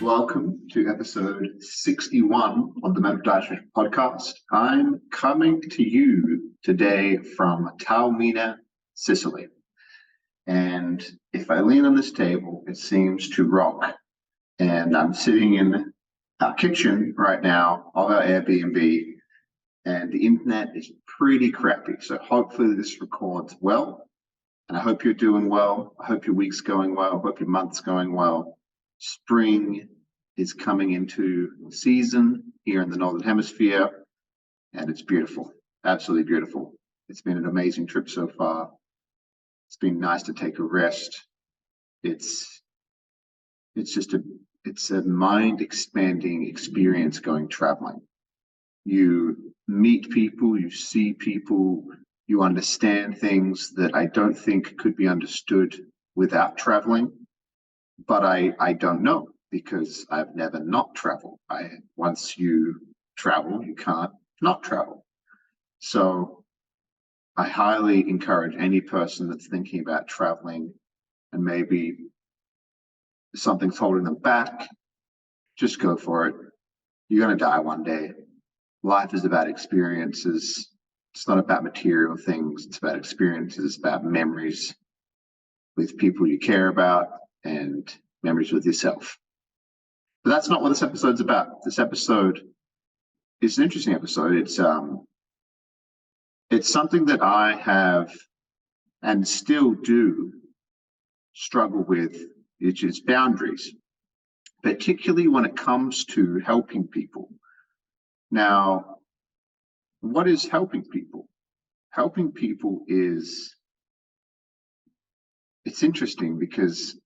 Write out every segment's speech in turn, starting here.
Welcome to episode 61 of the Mental Dietary Podcast. I'm coming to you today from Taormina, Sicily. And if I lean on this table, it seems to rock. And I'm sitting in our kitchen right now of our Airbnb, and the internet is pretty crappy. So hopefully this records well. And I hope you're doing well. I hope your week's going well. I hope your month's going well. Spring is coming into season here in the Northern Hemisphere, and it's beautiful, absolutely beautiful. It's been an amazing trip so far. It's been nice to take a rest. It's a mind-expanding experience going traveling. You meet people, you see people, you understand things that I don't think could be understood without traveling. But I don't know, because I've never not traveled. Once you travel, you can't not travel. So I highly encourage any person that's thinking about traveling and maybe something's holding them back, just go for it. You're going to die one day. Life is about experiences. It's not about material things. It's about experiences. It's about memories with people you care about and memories with yourself. But that's not what this episode's about. This episode is an interesting episode. It's something that I have and still do struggle with, which is boundaries, particularly when it comes to helping people. Now, what is helping people? Helping people it's interesting because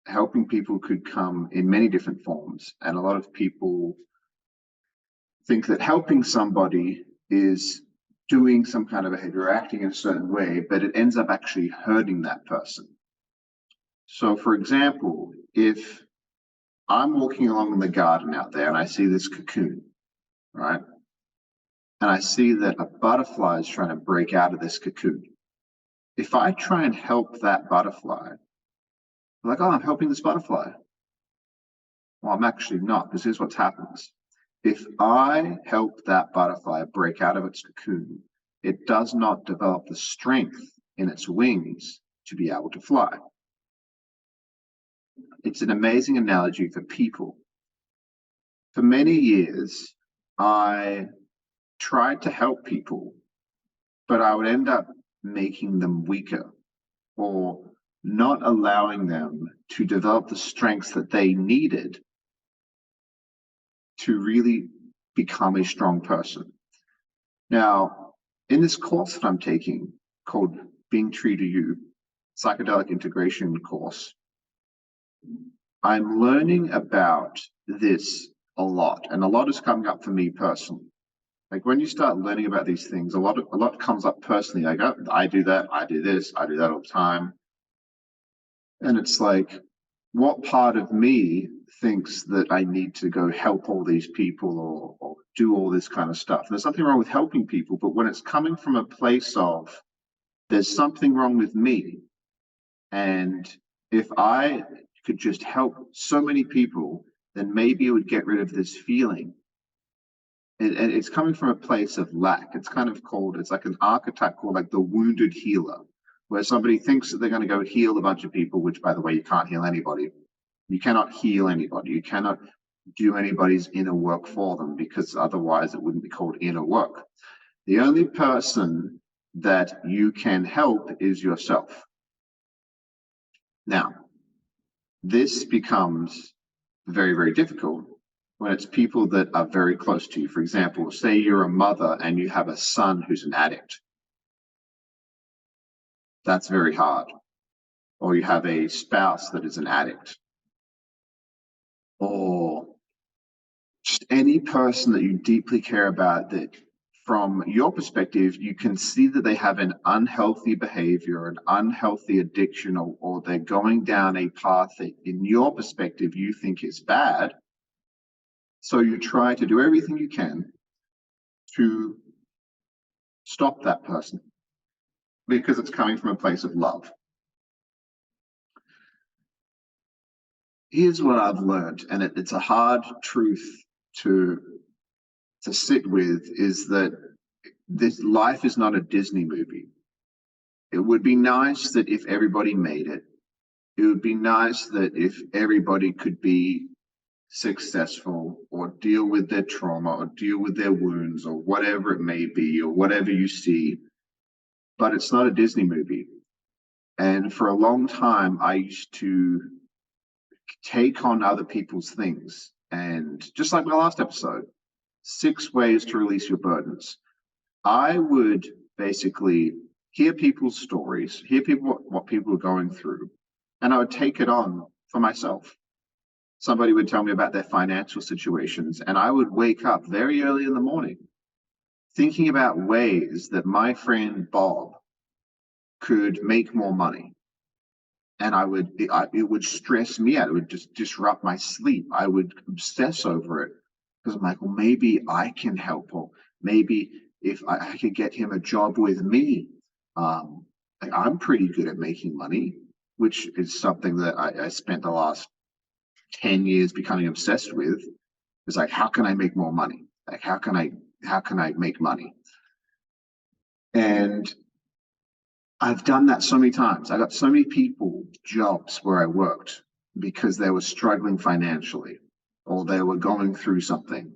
helping people could come in many different forms. And a lot of people think that helping somebody is doing some kind of behavior or acting in a certain way, but it ends up actually hurting that person. So for example, if I'm walking along in the garden out there and I see this cocoon, right? And I see that a butterfly is trying to break out of this cocoon. If I try and help that butterfly, I'm like, oh, I'm helping this butterfly. Well, I'm actually not, because here's what happens. If I help that butterfly break out of its cocoon, it does not develop the strength in its wings to be able to fly. It's an amazing analogy for people. For many years, I tried to help people, but I would end up making them weaker or not allowing them to develop the strengths that they needed to really become a strong person. Now, in this course that I'm taking called Being True to You, psychedelic integration course, I'm learning about this a lot, and a lot is coming up for me personally. Like when you start learning about these things, a lot comes up personally. Like, oh, I do that, I do this, I do that all the time. And it's like, what part of me thinks that I need to go help all these people or do all this kind of stuff? There's nothing wrong with helping people, but when it's coming from a place of there's something wrong with me, and if I could just help so many people, then maybe it would get rid of this feeling. And it's coming from a place of lack. It's kind of called, it's like an archetype called like the wounded healer, where somebody thinks that they're going to go heal a bunch of people, which, by the way, you can't heal anybody. You cannot heal anybody. You cannot do anybody's inner work for them, because otherwise it wouldn't be called inner work. The only person that you can help is yourself. Now, this becomes very, very difficult when it's people that are very close to you. For example, say you're a mother and you have a son who's an addict. That's very hard. Or you have a spouse that is an addict. Or just any person that you deeply care about that from your perspective, you can see that they have an unhealthy behavior, an unhealthy addiction, or they're going down a path that in your perspective you think is bad. So you try to do everything you can to stop that person because it's coming from a place of love. here's what I've learned, and it's a hard truth to sit with, is that this life is not a Disney movie. It would be nice that if everybody made it. It would be nice that if everybody could be successful or deal with their trauma or deal with their wounds or whatever it may be or whatever you see. But it's not a Disney movie. And for a long time, I used to take on other people's things. And just like my last episode, 6 ways to release your burdens. I would basically hear people's stories, hear people what people are going through, and I would take it on for myself. Somebody would tell me about their financial situations, and I would wake up very early in the morning thinking about ways that my friend Bob could make more money. And it would stress me out. It would just disrupt my sleep. I would obsess over it because I'm like, well, maybe I can help, or maybe if I could get him a job with me. I'm pretty good at making money, which is something that I spent the last 10 years becoming obsessed with. It's like, how can I make more money? Like, how can I make money? And I've done that so many times. I got so many people jobs where I worked because they were struggling financially or they were going through something.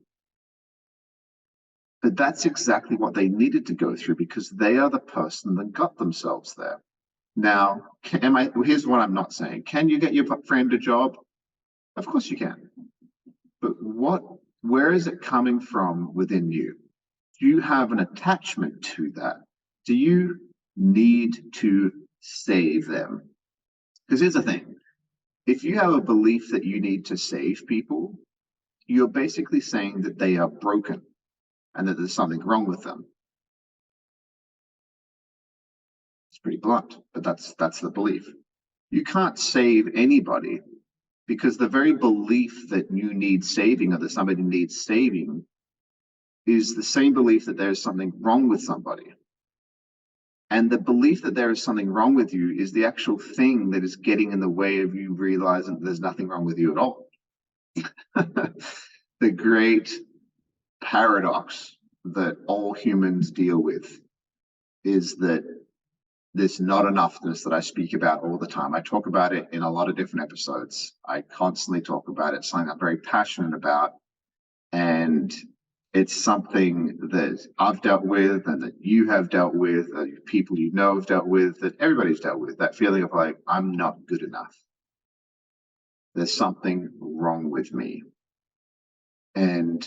But that's exactly what they needed to go through because they are the person that got themselves there. Now, here's what I'm not saying. Can you get your friend a job? Of course you can. But where is it coming from within you? Do you have an attachment to that? Do you need to save them? Because here's the thing. If you have a belief that you need to save people, you're basically saying that they are broken and that there's something wrong with them. It's pretty blunt, but that's the belief. You can't save anybody because the very belief that you need saving or that somebody needs saving is the same belief that there's something wrong with somebody. And the belief that there is something wrong with you is the actual thing that is getting in the way of you realizing that there's nothing wrong with you at all. The great paradox that all humans deal with is that this not enoughness that I speak about all the time. I talk about it in a lot of different episodes. I constantly talk about it, something I'm very passionate about. And it's something that I've dealt with and that you have dealt with, people you know have dealt with, that everybody's dealt with, that feeling of like, I'm not good enough. There's something wrong with me. And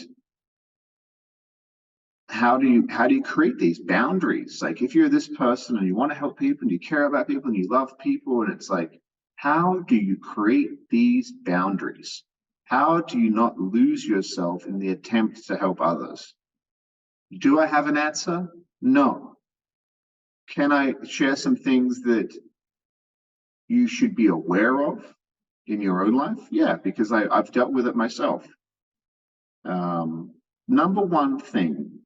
how do you create these boundaries? Like if you're this person and you want to help people and you care about people and you love people, and it's like, how do you create these boundaries? How do you not lose yourself in the attempt to help others? Do I have an answer? No. Can I share some things that you should be aware of in your own life? Yeah, because I've dealt with it myself. Number one thing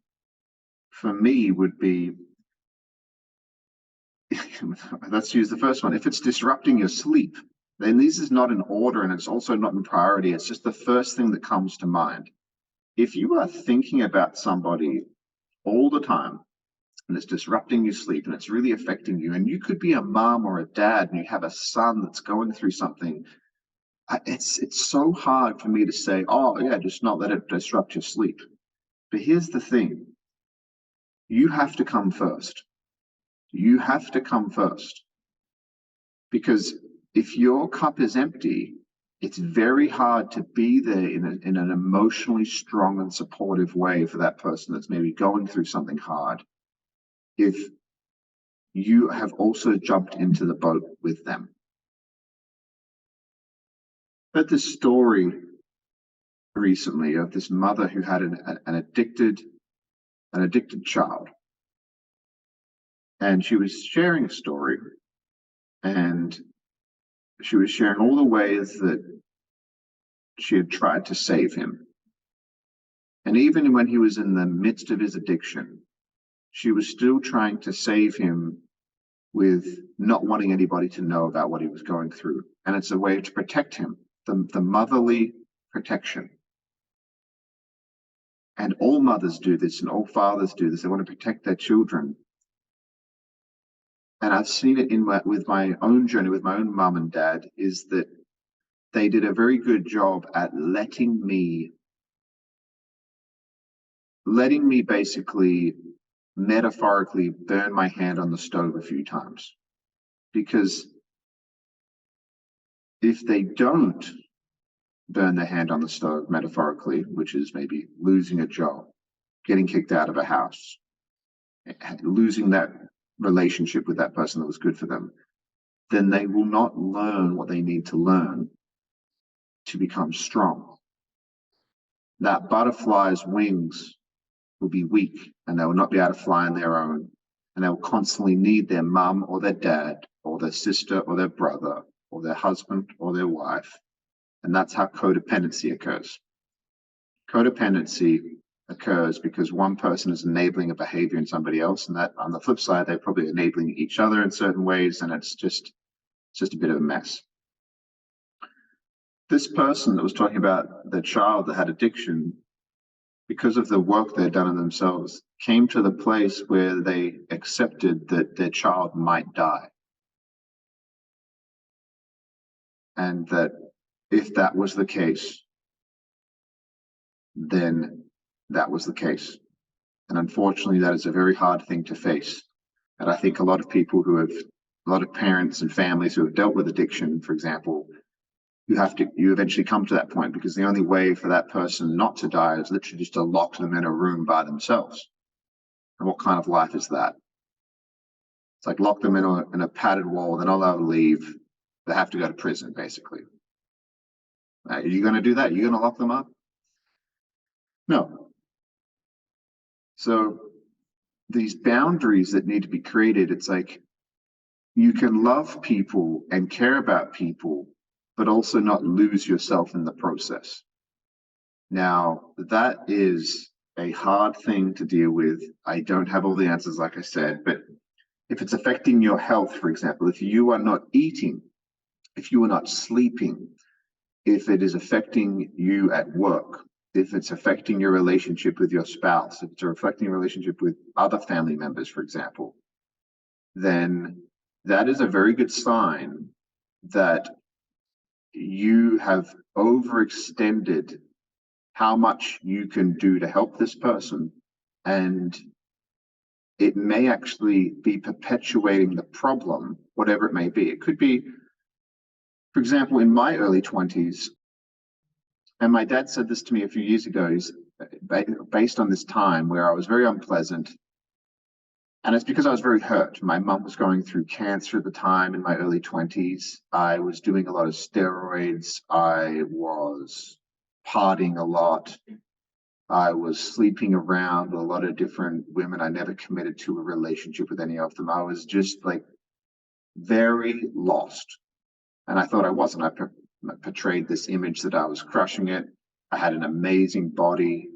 for me would be, let's use the first one. If it's disrupting your sleep, then this is not in order and it's also not in priority. It's just the first thing that comes to mind. If you are thinking about somebody all the time and it's disrupting your sleep and it's really affecting you, and you could be a mom or a dad and you have a son that's going through something, it's so hard for me to say, oh yeah, just not let it disrupt your sleep. But here's the thing. You have to come first. You have to come first. Because if your cup is empty, it's very hard to be there in an emotionally strong and supportive way for that person that's maybe going through something hard, if you have also jumped into the boat with them. I heard this story recently of this mother who had an addicted child. And she was sharing a story, and she was sharing all the ways that she had tried to save him. And even when he was in the midst of his addiction, she was still trying to save him with not wanting anybody to know about what he was going through. And it's a way to protect him the motherly protection. And all mothers do this, and all fathers do this. They want to protect their children. And I've seen it with my own journey with my own mum and dad, is that they did a very good job at letting me basically metaphorically burn my hand on the stove a few times. Because if they don't burn their hand on the stove metaphorically, which is maybe losing a job, getting kicked out of a house, losing that relationship with that person that was good for them, then they will not learn what they need to learn to become strong. That butterfly's wings will be weak and they will not be able to fly on their own. And they will constantly need their mum or their dad or their sister or their brother or their husband or their wife. And that's how codependency occurs. Codependency occurs because one person is enabling a behavior in somebody else, and that on the flip side, they're probably enabling each other in certain ways, and it's just a bit of a mess. This person that was talking about the child that had addiction, because of the work they'd done on themselves, came to the place where they accepted that their child might die. And that if that was the case, then that was the case. And unfortunately, that is a very hard thing to face. And I think a lot of people a lot of parents and families who have dealt with addiction, for example, you eventually come to that point, because the only way for that person not to die is literally just to lock them in a room by themselves. And what kind of life is that? It's like lock them in a padded wall, they're not allowed to leave, they have to go to prison, basically. Are you going to do that? Are you going to lock them up? No. So these boundaries that need to be created, it's like you can love people and care about people, but also not lose yourself in the process. Now, that is a hard thing to deal with. I don't have all the answers, like I said, but if it's affecting your health, for example, if you are not eating, if you are not sleeping, if it is affecting you at work, if it's affecting your relationship with your spouse, if it's affecting your relationship with other family members, for example, then that is a very good sign that you have overextended how much you can do to help this person, and it may actually be perpetuating the problem, whatever it may be. It could be, for example, in my early 20s, and my dad said this to me a few years ago, based on this time where I was very unpleasant, and it's because I was very hurt. My mum was going through cancer at the time in my early 20s. I was doing a lot of steroids. I was partying a lot. I was sleeping around with a lot of different women. I never committed to a relationship with any of them. I was just like very lost. And I thought I wasn't. I portrayed this image that I was crushing it. I had an amazing body.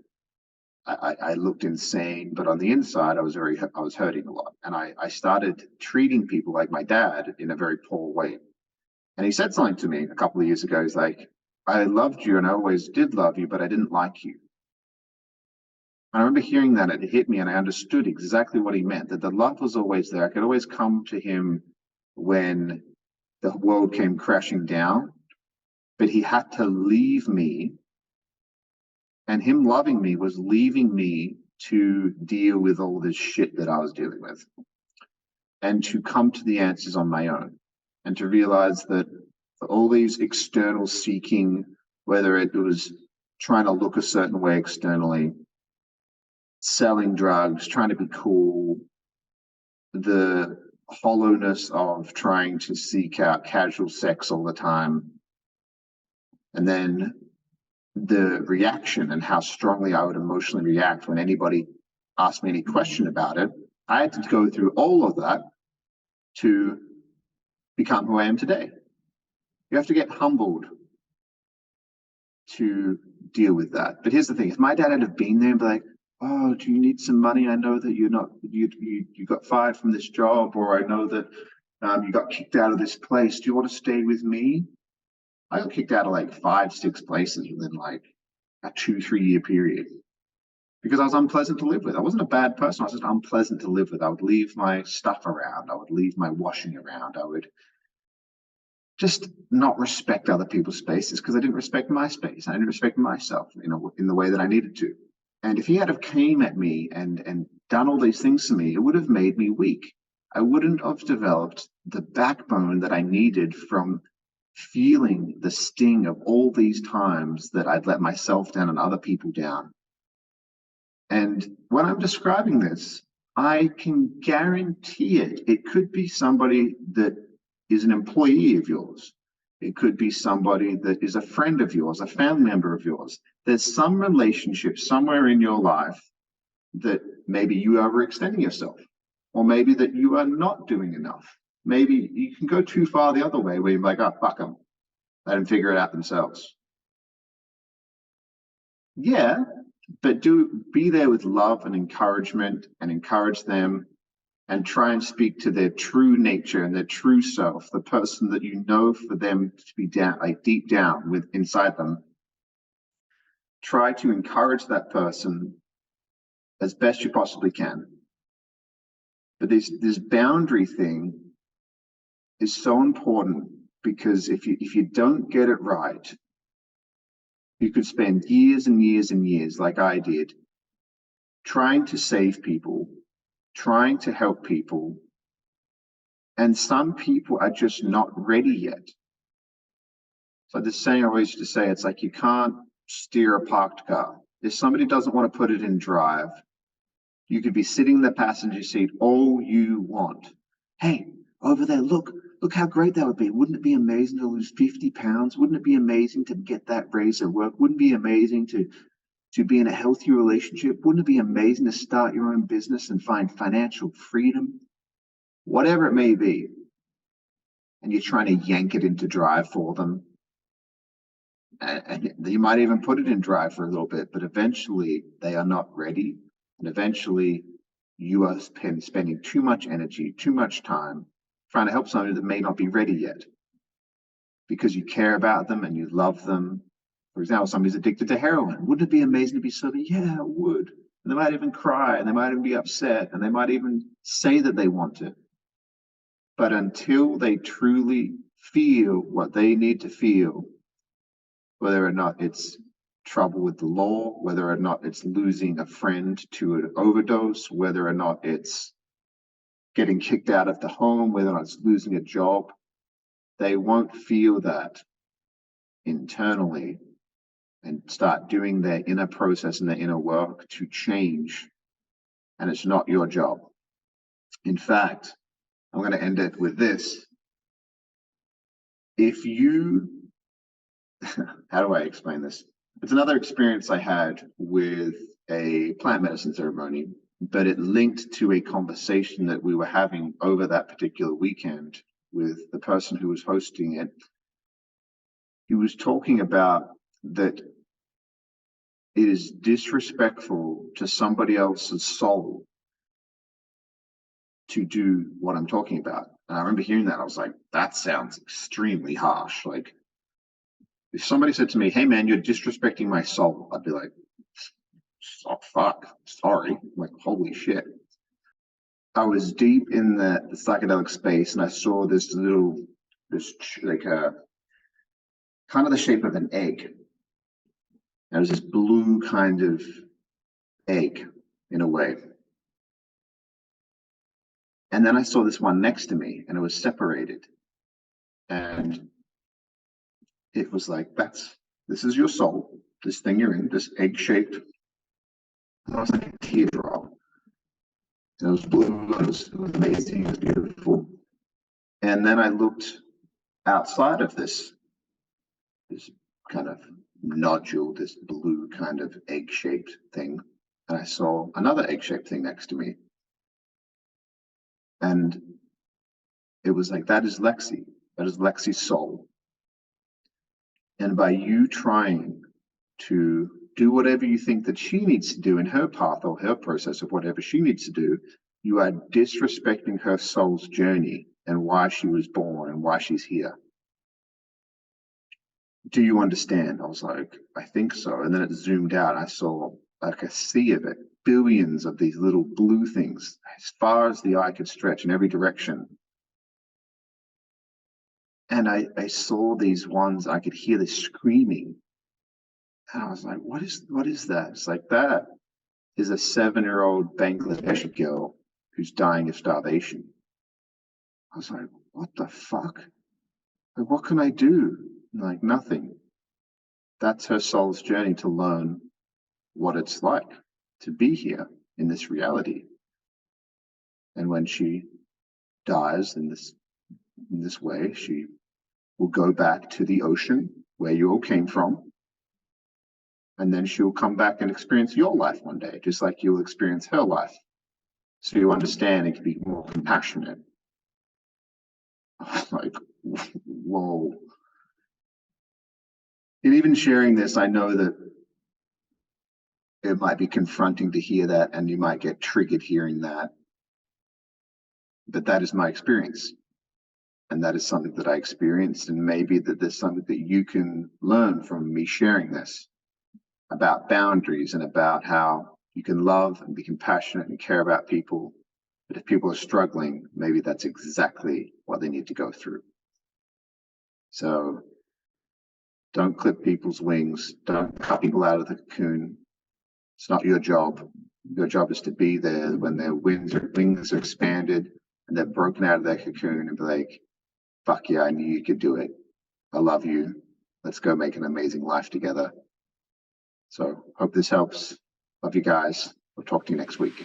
I looked insane, but on the inside, I was hurting a lot. And I started treating people like my dad in a very poor way. And he said something to me a couple of years ago. He's like, I loved you and I always did love you, but I didn't like you. I remember hearing that, and it hit me, and I understood exactly what he meant, that the love was always there. I could always come to him when the world came crashing down, but he had to leave me. And him loving me was leaving me to deal with all this shit that I was dealing with, and to come to the answers on my own, and to realize that for all these external seeking, whether it was trying to look a certain way externally, selling drugs, trying to be cool, the hollowness of trying to seek out casual sex all the time, and then the reaction and how strongly I would emotionally react when anybody asked me any question about it. I had to go through all of that to become who I am today. You have to get humbled to deal with that. But here's the thing: if my dad had have been there and be like, oh, do you need some money? I know that you got fired from this job, or I know that you got kicked out of this place. Do you want to stay with me? I got kicked out of like 5, 6 places within like a 2, 3 year period because I was unpleasant to live with. I wasn't a bad person. I was just unpleasant to live with. I would leave my stuff around. I would leave my washing around. I would just not respect other people's spaces because I didn't respect my space. I didn't respect myself, in the way that I needed to. And if he had have came at me and done all these things to me, it would have made me weak. I wouldn't have developed the backbone that I needed from feeling the sting of all these times that I'd let myself down and other people down. And when I'm describing this, I can guarantee it. It could be somebody that is an employee of yours. It could be somebody that is a friend of yours, a family member of yours. There's some relationship somewhere in your life that maybe you are overextending yourself, or maybe that you are not doing enough. Maybe you can go too far the other way where you're like, oh, fuck them. Let them figure it out themselves. Yeah, but be there with love and encouragement and encourage them and try and speak to their true nature and their true self, the person that you know for them to be down, like deep down with inside them. Try to encourage that person as best you possibly can. But this boundary thing is so important because if you don't get it right, you could spend years and years and years, like I did, trying to save people, trying to help people, and some people are just not ready yet. So this saying I always used to say, it's like you can't steer a parked car. If somebody doesn't want to put it in drive, you could be sitting in the passenger seat all you want. Hey, over there, look how great that would be. Wouldn't it be amazing to lose 50 pounds? Wouldn't it be amazing to get that raise at work? Wouldn't it be amazing to be in a healthy relationship? Wouldn't it be amazing to start your own business and find financial freedom? Whatever it may be. And you're trying to yank it into drive for them. And you might even put it in drive for a little bit, but eventually they are not ready. And eventually you are spending too much energy, too much time trying to help somebody that may not be ready yet because you care about them and you love them. For example, somebody's addicted to heroin. Wouldn't it be amazing to be sober? Yeah, it would. And they might even cry and they might even be upset and they might even say that they want it. But until they truly feel what they need to feel, whether or not it's trouble with the law, whether or not it's losing a friend to an overdose, whether or not it's getting kicked out of the home, whether or not it's losing a job, they won't feel that internally and start doing their inner process and their inner work to change. And it's not your job. In fact, I'm going to end it with this. If you, how do I explain this? It's another experience I had with a plant medicine ceremony, but it linked to a conversation that we were having over that particular weekend with the person who was hosting it. He was talking about that it is disrespectful to somebody else's soul to do what I'm talking about. And I remember hearing that. I was like, that sounds extremely harsh. Like, if somebody said to me, hey man, you're disrespecting my soul, I'd be like, oh fuck, sorry. Like, holy shit. I was deep in the psychedelic space and I saw this like a kind of the shape of an egg. There was this blue kind of egg in a way. And then I saw this one next to me and it was separated. And it was like, this is your soul, this thing you're in, this egg-shaped. It was like a teardrop. And it was blue, it was amazing, it was beautiful. And then I looked outside of this kind of nodule, this blue kind of egg-shaped thing. And I saw another egg-shaped thing next to me. And it was like, that is Lexi. That is Lexi's soul. And by you trying to do whatever you think that she needs to do in her path or her process of whatever she needs to do, you are disrespecting her soul's journey and why she was born and why she's here. do you understand? I was like, I think so. And then it zoomed out. I saw like a sea of it, billions of these little blue things as far as the eye could stretch in every direction. And I saw these ones, I could hear this screaming. And I was like, what is that? It's like, that is a 7-year-old Bangladeshi girl who's dying of starvation. I was like, what the fuck? Like, what can I do? Like, nothing. That's her soul's journey to learn what it's like to be here in this reality. And when she dies in this way, she will go back to the ocean where you all came from. And then she'll come back and experience your life one day, just like you'll experience her life. So you understand and can be more compassionate. Like, whoa. And even sharing this, I know that it might be confronting to hear that, and you might get triggered hearing that. But that is my experience. And that is something that I experienced. And maybe that there's something that you can learn from me sharing this about boundaries and about how you can love and be compassionate and care about people. But if people are struggling, maybe that's exactly what they need to go through. So don't clip people's wings. Don't cut people out of the cocoon. It's not your job. Your job is to be there when their wings are expanded and they're broken out of their cocoon and be like, fuck yeah, I knew you could do it. I love you. Let's go make an amazing life together. So hope this helps. Love you guys. We'll talk to you next week.